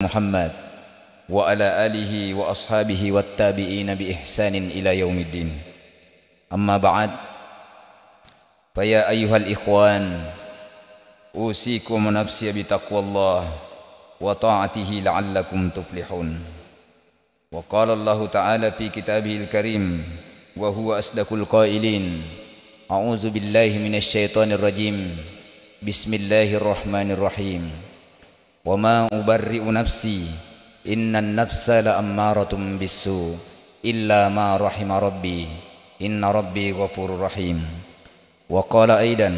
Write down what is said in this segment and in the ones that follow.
Muhammad wa ala alihi wa ashabihi wattabi'in bi ihsanin ila yaumiddin. Amma ba'd, fa ya ayyuhal ikhwan, usikum nafsi bi taqwallah wa ta'atihi la'allakum tuflihun. Wa qala Allah ta'ala fi kitabihil karim wa huwa asdaqul qailin, a'udzu billahi minasy syaithanir rajim. Bismillahirrahmanirrahim. Wa ma ubarri'u nafsi innan nafsa la'ammaratun bisu illa ma rahima rabbi inna rabbi ghafurur rahim. Wa qala aidan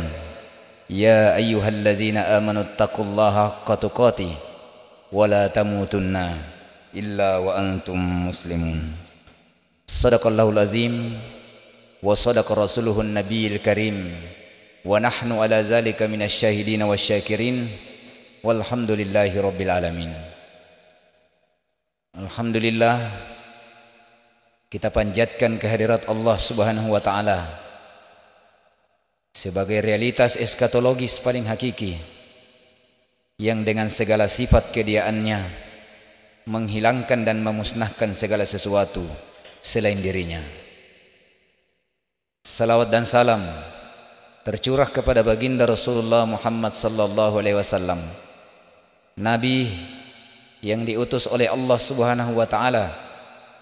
ya ayyuhallazina amanu taqullaha haqqa tuqatih wa la tamutunna illa wa antum muslimun. Sadaqallahul azim wa sadaqa rasuluhun nabiyil karim wa nahnu ala dzalika minasyahidin wasyakirin walhamdulillahi rabbil alamin. Alhamdulillah, kita panjatkan kehadirat Allah Subhanahu wa taala sebagai realitas eskatologis paling hakiki yang dengan segala sifat kediaannya menghilangkan dan memusnahkan segala sesuatu selain dirinya. Salawat dan salam tercurah kepada baginda Rasulullah Muhammad sallallahu alaihi wasallam, Nabi yang diutus oleh Allah Subhanahu wa taala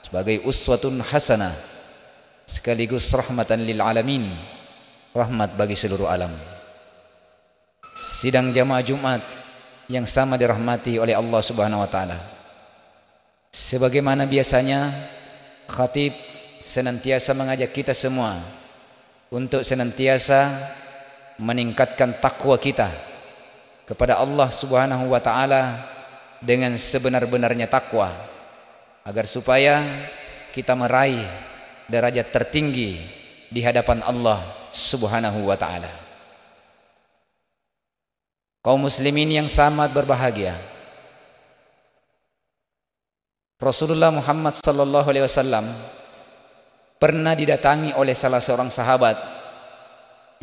sebagai uswatun hasanah sekaligus rahmatan lil alamin, rahmat bagi seluruh alam. Sidang jamaah Jumat yang sama dirahmati oleh Allah Subhanahu wa taala. Sebagaimana biasanya, khatib senantiasa mengajak kita semua untuk senantiasa meningkatkan takwa kita kepada Allah Subhanahu wa taala dengan sebenar-benarnya takwa, agar supaya kita meraih derajat tertinggi di hadapan Allah Subhanahu wa taala. Kaum muslimin yang sangat berbahagia, Rasulullah Muhammad sallallahu alaihi wasallam pernah didatangi oleh salah seorang sahabat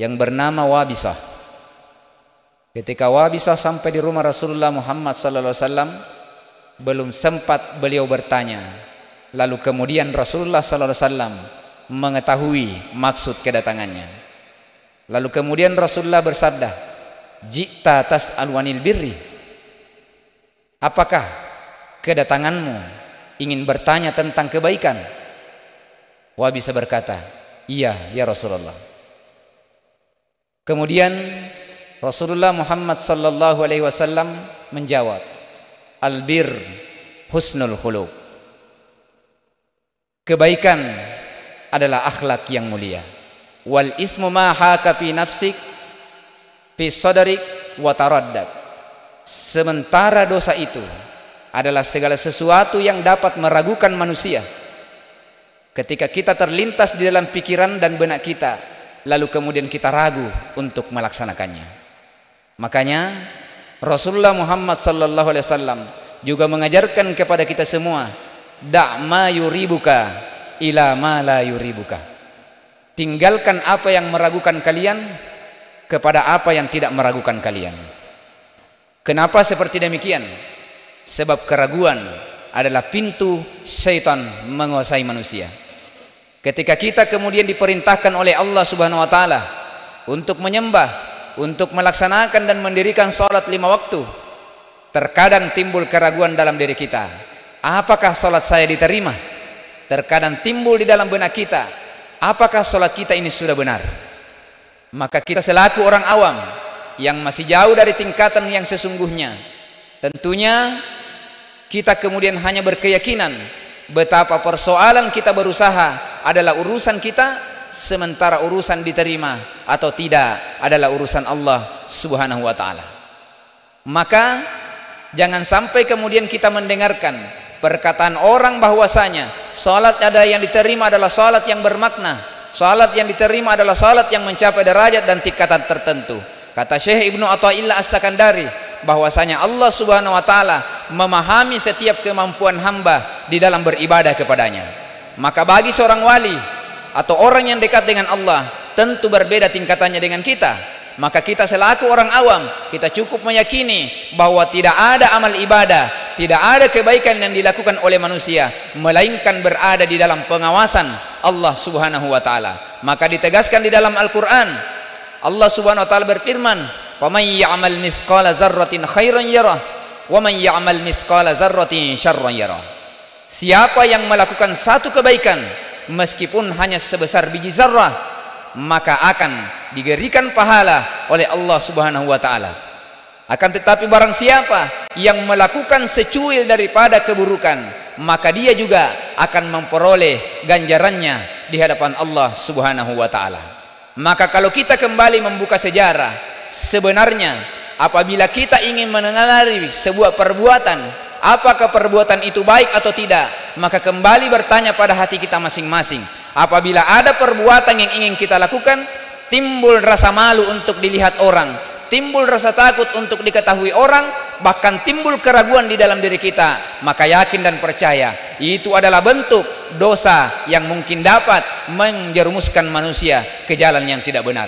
yang bernama Wabisah. Ketika Wabisah sampai di rumah Rasulullah Muhammad sallallahu alaihi wasallam, belum sempat beliau bertanya, lalu kemudian Rasulullah sallallahu alaihi wasallam mengetahui maksud kedatangannya. Lalu kemudian Rasulullah bersabda, "Ji'ta tas'alunil birri." Apakah kedatanganmu ingin bertanya tentang kebaikan? Wabisah berkata, "Iya ya Rasulullah." Kemudian Rasulullah Muhammad sallallahu alaihi wasallam menjawab, "Albir husnul khuluq." Kebaikan adalah akhlak yang mulia. Wal ismu ma haka fi nafsik fi sadrik wa taraddad. Sementara dosa itu adalah segala sesuatu yang dapat meragukan manusia ketika kita terlintas di dalam pikiran dan benak kita, lalu kemudian kita ragu untuk melaksanakannya. Makanya Rasulullah Muhammad sallallahu alaihi wasallam juga mengajarkan kepada kita semua, da' ma yuribuka ila ma la yuribuka. Tinggalkan apa yang meragukan kalian kepada apa yang tidak meragukan kalian. Kenapa seperti demikian? Sebab keraguan adalah pintu syaitan menguasai manusia. Ketika kita kemudian diperintahkan oleh Allah Subhanahu wa taala untuk menyembah, untuk melaksanakan dan mendirikan salat 5 waktu, terkadang timbul keraguan dalam diri kita. Apakah salat saya diterima? Terkadang timbul di dalam benak kita, apakah salat kita ini sudah benar? Maka kita selaku orang awam yang masih jauh dari tingkatan yang sesungguhnya, tentunya kita kemudian hanya berkeyakinan betapa persoalan kita berusaha adalah urusan kita, sementara urusan diterima atau tidak adalah urusan Allah Subhanahu wa taala. Maka jangan sampai kemudian kita mendengarkan perkataan orang bahwasanya salat ada yang diterima adalah salat yang bermakna, salat yang diterima adalah salat yang mencapai derajat dan tingkatan tertentu. Kata Syekh Ibnu Athaillah As-Sakandari bahwasanya Allah Subhanahu wa taala memahami setiap kemampuan hamba di dalam beribadah kepadanya. Maka bagi seorang wali atau orang yang dekat dengan Allah tentu berbeda tingkatannya dengan kita. Maka kita selaku orang awam, kita cukup meyakini bahwa tidak ada amal ibadah tidak ada kebaikan yang dilakukan oleh manusia melainkan berada di dalam pengawasan Allah Subhanahu wa taala. Maka ditegaskan di dalam Al-Qur'an, Allah Subhanahu wa taala berfirman, "Faman ya'mal mithqala dzarratin khairan yarah, wa man ya'mal mithqala dzarratin syarran yarah." Siapa yang melakukan satu kebaikan meskipun hanya sebesar biji zarrah, maka akan diberikan pahala oleh Allah Subhanahu wa taala. Akan tetapi barang siapa yang melakukan secuil daripada keburukan, maka dia juga akan memperoleh ganjarannya di hadapan Allah Subhanahu wa taala. Maka kalau kita kembali membuka sejarah, sebenarnya apabila kita ingin mengenali sebuah perbuatan, apakah perbuatan itu baik atau tidak, maka kembali bertanya pada hati kita masing-masing. Apabila ada perbuatan yang ingin kita lakukan, timbul rasa malu untuk dilihat orang, timbul rasa takut untuk diketahui orang, bahkan timbul keraguan di dalam diri kita, maka yakin dan percaya itu adalah bentuk dosa yang mungkin dapat menjerumuskan manusia ke jalan yang tidak benar.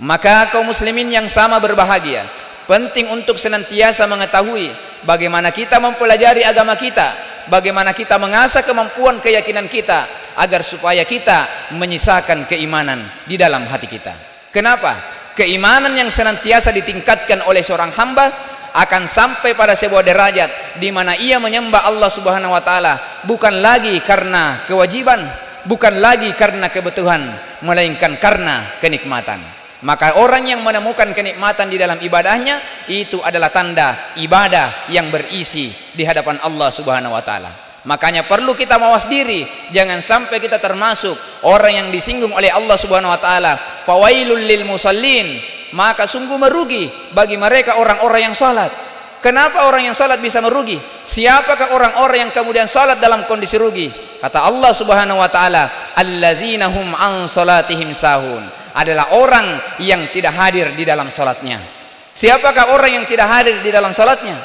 Maka kaum muslimin yang sama berbahagia, penting untuk senantiasa mengetahui bagaimana kita mempelajari agama kita, bagaimana kita mengasah kemampuan keyakinan kita, agar supaya kita menyisakan keimanan di dalam hati kita. Kenapa? Keimanan yang senantiasa ditingkatkan oleh seorang hamba akan sampai pada sebuah derajat di mana ia menyembah Allah Subhanahu wa taala bukan lagi karena kewajiban, bukan lagi karena kebutuhan, melainkan karena kenikmatan. Maka orang yang menemukan kenikmatan di dalam ibadahnya, itu adalah tanda ibadah yang berisi di hadapan Allah Subhanahu wa taala. Makanya perlu kita mawas diri, jangan sampai kita termasuk orang yang disinggung oleh Allah Subhanahu wa taala, fawailul lil musallin, maka sungguh merugi bagi mereka orang-orang yang salat. Kenapa orang yang salat bisa merugi? Siapakah orang-orang yang kemudian salat dalam kondisi rugi? Kata Allah Subhanahu wa taala, allazina hum an salatihim sahun, adalah orang yang tidak hadir di dalam salatnya. Siapakah orang yang tidak hadir di dalam salatnya?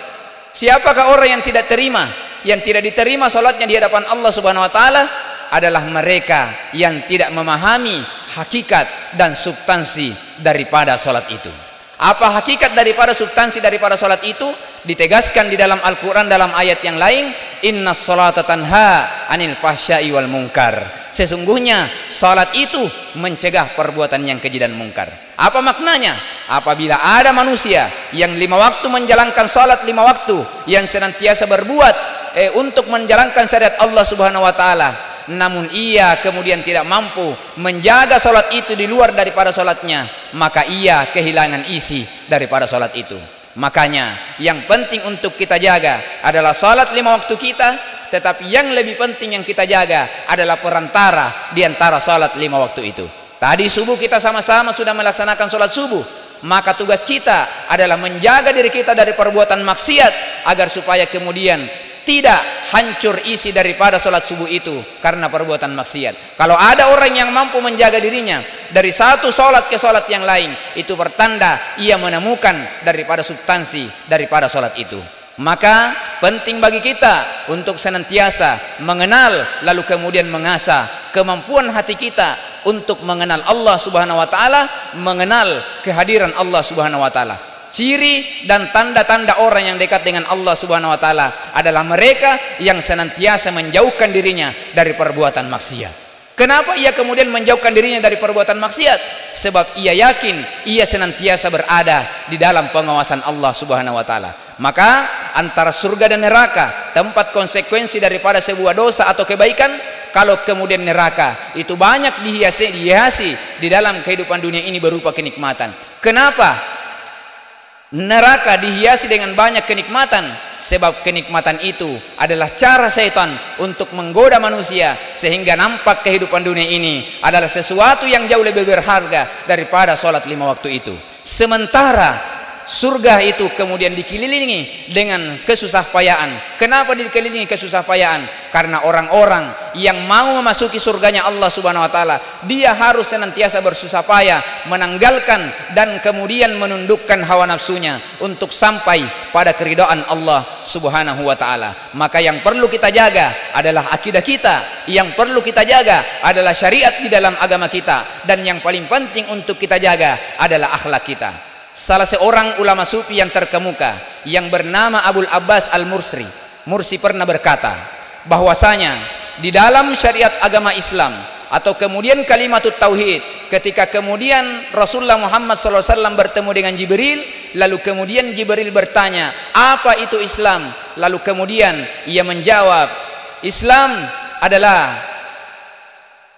Siapakah orang yang tidak terima, yang tidak diterima salatnya di hadapan Allah Subhanahu wa taala? Adalah mereka yang tidak memahami hakikat dan substansi daripada salat itu. Apa hakikat daripada substansi daripada salat itu? Ditegaskan di dalam Al-Qur'an dalam ayat yang lain, innas salata tanha anil fahsya'i wal munkar. Sesungguhnya salat itu mencegah perbuatan yang keji dan mungkar. Apa maknanya? Apabila ada manusia yang 5 waktu menjalankan salat 5 waktu, yang senantiasa berbuat untuk menjalankan syariat Allah Subhanahu wa taala, namun ia kemudian tidak mampu menjaga salat itu di luar daripada salatnya, maka ia kehilangan isi daripada salat itu. Makanya yang penting untuk kita jaga adalah salat 5 waktu kita, tetapi yang lebih penting yang kita jaga adalah perantara di antara salat 5 waktu itu. Tadi subuh kita sama-sama sudah melaksanakan salat subuh, maka tugas kita adalah menjaga diri kita dari perbuatan maksiat agar supaya kemudian tidak hancur isi daripada salat subuh itu karena perbuatan maksiat. Kalau ada orang yang mampu menjaga dirinya dari satu salat ke salat yang lain, itu pertanda ia menemukan daripada substansi daripada salat itu. Maka penting bagi kita untuk senantiasa mengenal, lalu kemudian mengasah kemampuan hati kita untuk mengenal Allah Subhanahu wa taala, mengenal kehadiran Allah Subhanahu wa taala. Ciri dan tanda-tanda orang yang dekat dengan Allah Subhanahu wa taala adalah mereka yang senantiasa menjauhkan dirinya dari perbuatan maksiat. Kenapa ia kemudian menjauhkan dirinya dari perbuatan maksiat? Sebab ia yakin ia senantiasa berada di dalam pengawasan Allah Subhanahu wa taala. Maka antara surga dan neraka, tempat konsekuensi daripada sebuah dosa atau kebaikan, kalau kemudian neraka itu banyak dihiasi di dalam kehidupan dunia ini berupa kenikmatan. Kenapa neraka dihiasi dengan banyak kenikmatan? Sebab kenikmatan itu adalah cara syaitan untuk menggoda manusia sehingga nampak kehidupan dunia ini adalah sesuatu yang jauh lebih berharga daripada salat 5 waktu itu. Sementara surga itu kemudian dikelilingi dengan kesusahpayaan. Kenapa dikelilingi kesusahpayaan? Karena orang-orang yang mau memasuki surganya Allah Subhanahu wa taala, dia harus senantiasa bersusah payah menanggalkan dan kemudian menundukkan hawa nafsunya untuk sampai pada keridhaan Allah Subhanahu wa taala. Maka yang perlu kita jaga adalah akidah kita, yang perlu kita jaga adalah syariat di dalam agama kita, dan yang paling penting untuk kita jaga adalah akhlak kita. salah seorang ulama sufi yang terkemuka yang bernama Abul Abbas Al-Mursi. Mursi pernah berkata bahwasanya di dalam syariat agama Islam atau kemudian kalimatut tauhid, ketika kemudian Rasulullah Muhammad SAW bertemu dengan Jibril, lalu kemudian Jibril bertanya, apa itu Islam? Lalu kemudian ia menjawab, Islam adalah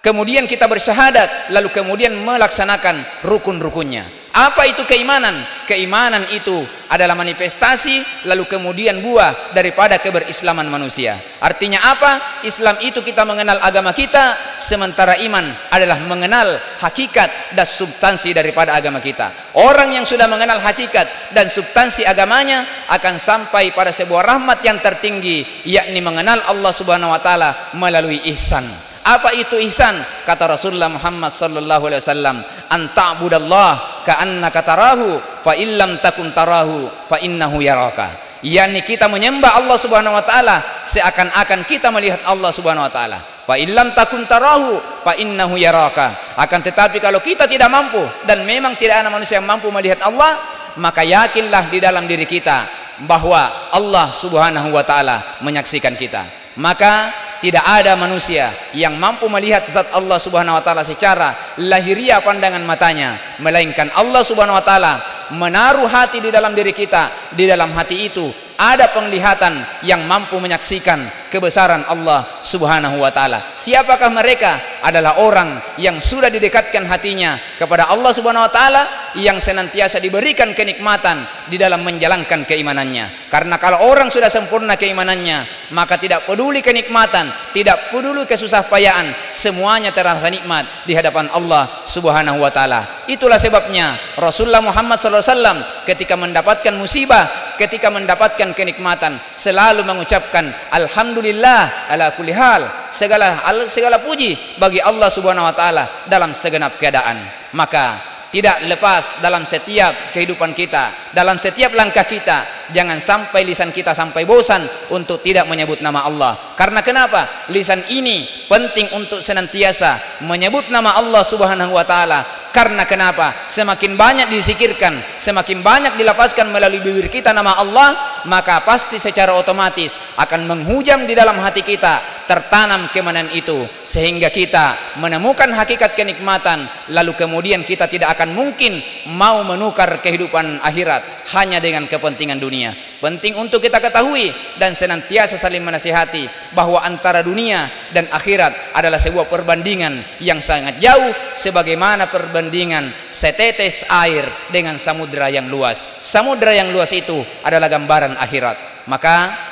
kemudian kita bersyahadat, lalu kemudian melaksanakan rukun-rukunnya. Apa itu keimanan? Keimanan itu adalah manifestasi lalu kemudian buah daripada keberislaman manusia. Artinya apa? Islam itu kita mengenal agama kita, sementara iman adalah mengenal hakikat dan substansi daripada agama kita. Orang yang sudah mengenal hakikat dan substansi agamanya akan sampai pada sebuah rahmat yang tertinggi, yakni mengenal Allah Subhanahu wa taala melalui ihsan. Apa itu ihsan? Kata Rasulullah Muhammad sallallahu alaihi wasallam, "Anta'budallah ka'annaka tarahu, fa illam takun tarahu, fa innahu yaraka." Yani kita menyembah Allah Subhanahu wa taala seakan-akan kita melihat Allah Subhanahu wa taala. Fa illam takun tarahu, fa innahu yaraka. Akan tetapi kalau kita tidak mampu, dan memang tidak ada manusia yang mampu melihat Allah, maka yakinlah di dalam diri kita bahwa Allah Subhanahu wa taala menyaksikan kita. Maka tidak ada manusia yang mampu melihat zat Allah Subhanahu wa taala secara lahiriah pandangan matanya, melainkan Allah Subhanahu wa taala menaruh hati di dalam diri kita. Di dalam hati itu ada penglihatan yang mampu menyaksikan kebesaran Allah Subhanahu wa taala. Siapakah mereka? Adalah orang yang sudah didekatkan hatinya kepada Allah Subhanahu wa taala, yang senantiasa diberikan kenikmatan di dalam menjalankan keimanannya. Karena kalau orang sudah sempurna keimanannya, maka tidak peduli kenikmatan, tidak peduli kesusahpayaan, semuanya terasa nikmat di hadapan Allah Subhanahu wa taala. Itulah sebabnya Rasulullah Muhammad SAW ketika mendapatkan musibah, ketika mendapatkan kenikmatan, selalu mengucapkan alhamdulillah ala kulli hal. Segala puji bagi Allah Subhanahu wa taala dalam segenap keadaan. Maka tidak lepas dalam setiap kehidupan kita, dalam setiap langkah kita, jangan sampai lisan kita sampai bosan untuk tidak menyebut nama Allah. Karena kenapa? Lisan ini penting untuk senantiasa menyebut nama Allah Subhanahu wa taala. Karena kenapa? Semakin banyak disikirkan, semakin banyak dilapaskan melalui bibir kita nama Allah, maka pasti secara otomatis akan menghujam di dalam hati kita, tertanam keimanan itu, sehingga kita menemukan hakikat kenikmatan. Lalu kemudian kita tidak akan mungkin mau menukar kehidupan akhirat hanya dengan kepentingan dunia. Penting untuk kita ketahui dan senantiasa saling menasihati bahwa antara dunia dan akhirat adalah sebuah perbandingan yang sangat jauh, sebagaimana perbandingan setetes air dengan samudera yang luas. Samudera yang luas itu adalah gambaran akhirat. Maka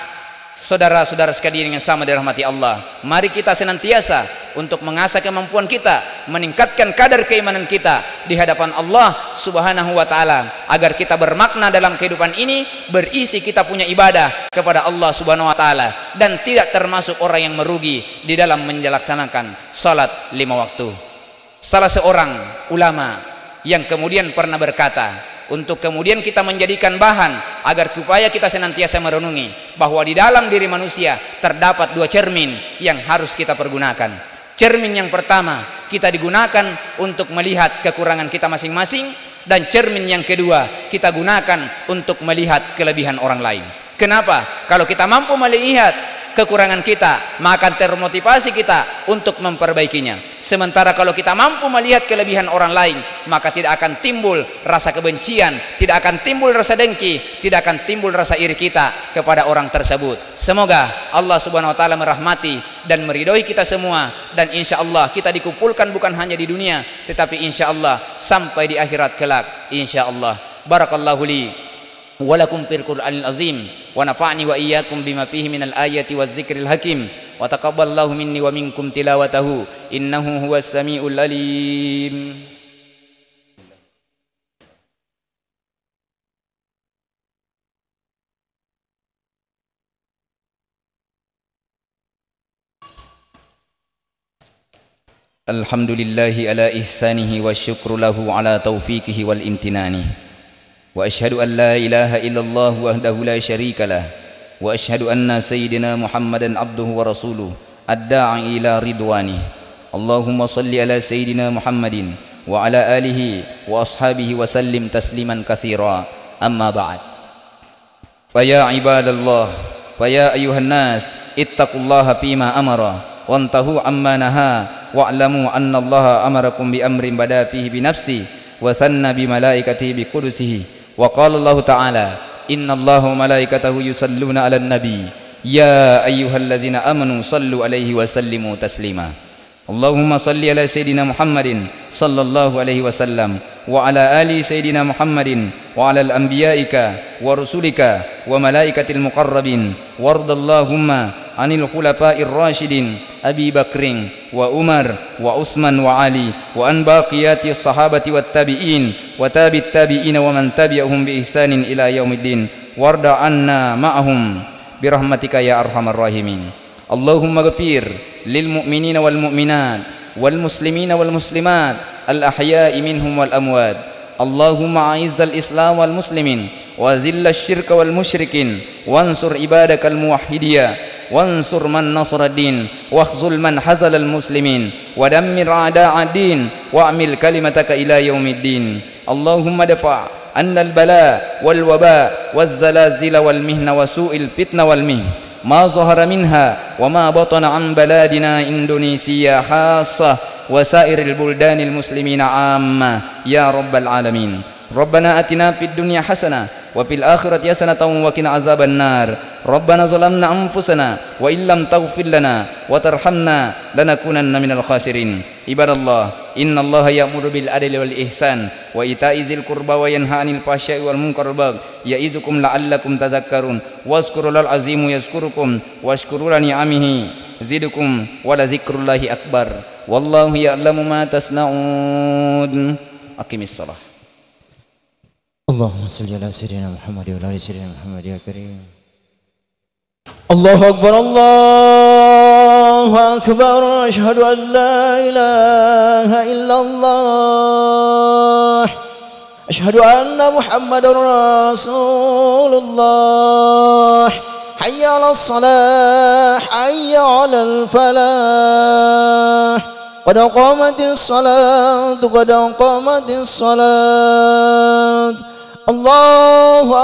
saudara-saudara sekalian yang sama dirahmati Allah, mari kita senantiasa untuk mengasah kemampuan kita, meningkatkan kadar keimanan kita di hadapan Allah Subhanahu wa taala, agar kita bermakna dalam kehidupan ini, berisi kita punya ibadah kepada Allah Subhanahu wa taala, dan tidak termasuk orang yang merugi di dalam menjelaksanakan salat 5 waktu. Salah seorang ulama yang kemudian pernah berkata, untuk kemudian kita menjadikan bahan agar supaya kita senantiasa merenungi bahwa di dalam diri manusia terdapat 2 cermin yang harus kita pergunakan. Cermin yang pertama kita digunakan untuk melihat kekurangan kita masing-masing, dan cermin yang kedua kita gunakan untuk melihat kelebihan orang lain. Kenapa? Kalau kita mampu melihat kekurangan kita, maka termotivasi kita untuk memperbaikinya. Sementara kalau kita mampu melihat kelebihan orang lain, maka tidak akan timbul rasa kebencian, tidak akan timbul rasa dengki, tidak akan timbul rasa iri kita kepada orang tersebut. Semoga Allah Subhanahu wa taala merahmati dan meridhoi kita semua, dan insya Allah kita dikumpulkan bukan hanya di dunia, tetapi insya Allah sampai di akhirat kelak, insya Allah. Barakallahu li walakum fil Qur'anil azim, wa nafa'ni wa iyyakum bima fihi minal ayati waz zikril hakim, wa taqabbalallahu minni wa minkum tilawatahu, innahu huwas samiul alim. Alhamdulillahi ala ihsanihi wa syukru lahu ala taufiqihi wal imtinani. Wa asyhadu an la ilaha illallah wahdahu la syarika lah, wa asyhadu anna sayyidina Muhammadan abduhu wa rasuluh ad-da'i ila ridwani. Allahumma salli ala sayyidina Muhammadin wa ala alihi wa ashabihi wa sallim tasliman katsira. Amma ba'd. Fa ya ibadallah, fa ya ayyuhan nas, ittaqullaha fima amara wantahu amma naha wa'lamu anna Allaha amarakum bi amrin bada fihi bi nafsi wa thanna bi malaikatihi bi qudusihi wa qala Allah ta'ala inna Allaha wa malaikatahu yusalluna 'alan nabi ya ayyuhalladzina amanu sallu 'alaihi wa sallimu taslima. Allahumma salli ala sayyidina Muhammadin sallallahu alaihi wasallam wa ala ali sayyidina Muhammadin wa ala al-anbiya'ika wa rusulika wa malaikatil muqarrabin wardallahumma anil khulafa'ir rasyidin Abi Bakrin wa Umar wa Utsman wa Ali wa an baqiyati sahabati wat tabi'in wa tabi'it tabi'in wa man tabi'ahum bi ihsanin ila yaumiddin warda anna ma'ahum birahmatika ya arhamar rahimin. Allahumma ghafir lil mu'minina wal mu'minat wal muslimina wal muslimat al ahya'i minhum wal amwat. Allahumma a'izzal islam wal muslimin wa zillash syirka wal musyrikin wansur ibadakal muwahhidiyya wansur man nasara din wakhzul man hazalal muslimin wa dammir a'da'ad din wa amil kalimataka ila yaumiddin. Allahumma dafa' annal bala wal waba waz zalazil wal mihna wa su'il fitna wal mih ma zahara minha wa ma batana an baladina Indonesia khassah wa sairil buldanil muslimina amma ya rabbal alamin. Rabbana atina fid dunya hasanah wa fil akhirati hasanatan wa qina azaban nar. Rabbana zalamna anfusana wa illam taghfir lana wa tarhamna lanakunanna minal khasirin. Ibadallah, innallaha ya'muru bil adli wal ihsan wa ita'i dzil qurba wa yanha 'anil fahsya'i wal munkar wal baghi ya'idukum la'allakum tadhakkarun. Wazkurul azimu yazkurukum washkuru li ni'amihi zidukum wa la zikrullahi akbar. Wallahu ya'lamu ma tasna'un. Aqimis shalah. Allahumma salli ala sayyidina Muhammad wa ala ali sayyidina Muhammad ya karim. Allahu akbar, Allahu akbar, asyhadu an la ilaha illallah, asyhadu anna Muhammadar Rasulullah. Hayya 'alas salah, hayya 'alal falah, qad qamatis salat, qad qamatis salat. Allahu